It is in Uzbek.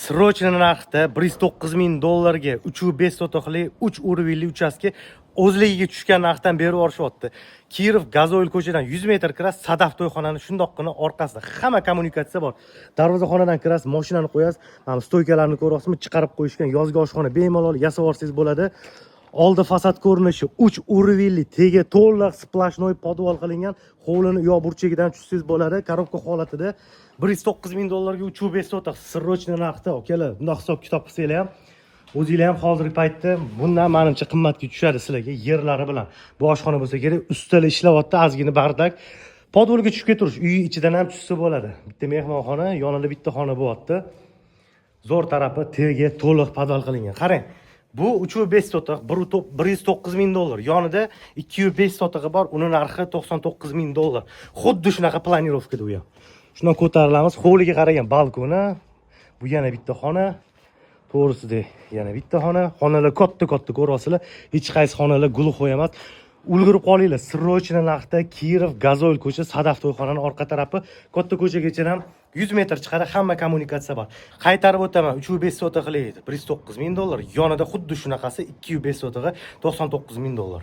Srochna narxda 109 ming dollarga 3,5 sotixli 3 o'rvilli uchastki o'zligiga tushgan narxdan berib yuborishyapti. Kirov Gazoil ko'chadan 100 metr kirasiz, Sadaf to'yxonani shundoqqina orqasida hamma kommunikatsiya bor. Darvozaxonadan kirasiz, mashinani qo'yasiz, mana stoykalarni ko'ryapsizmi, chiqarib qo'yishgan yozgi oshxona bemalol yasab olsangiz bo'ladi. Oldi fasad ko'rinishi 3 o'rvilli, tegi to'liq splashnoy podval qilingan, hovlini yo burchagidan tushsangiz bo'ladi. Korobka holatida 109 ming dollarga 3,5 sotix srochna narxda, akalar. Bunday hisob kitob qilsanglar ham, o'zinglar ham hozirgi paytda bundan menimcha qimmatga tushadi sizlarga yerlari bilan. Bu oshxona bo'lsa kerak, ustida ishlayapti, ozgina bardak. Podvalga tushib ketirish, uy ichidan ham tushsa bo'ladi. Bitta mehmonxona, yonida bitta xona bo'lyapti. Zo'r tarafi tegi to'liq podval qilingan. Qarang. Bu 3,5 sotix 109 ming dollar. Yonida 2,5 sotig'i bor, uning narxi 99 ming dollar. Xuddi shunaqa planirovkada u ham. Shundan ko'tarilamiz. Hovliga qaragan balkoni. Bu yana bitta xona. To'g'risida yana bitta xona. Xonalar katta-katta ko'ryapsizlar. Hech qaysi xonalar gulxo'y emas. Ulgurib qolinglar. Srochna narxda Kirov Gazoil ko'cha, Sadaf to'yxonaning orqa tarafi katta ko'chagacha ham 100 metr chiqadi, hamma kommunikatsiya bor. Qaytarib o'taman, 3,5 sotixli 109 ming dollar. Yonida xuddi shunaqasi 2,5 sotig'i 99 ming dollar.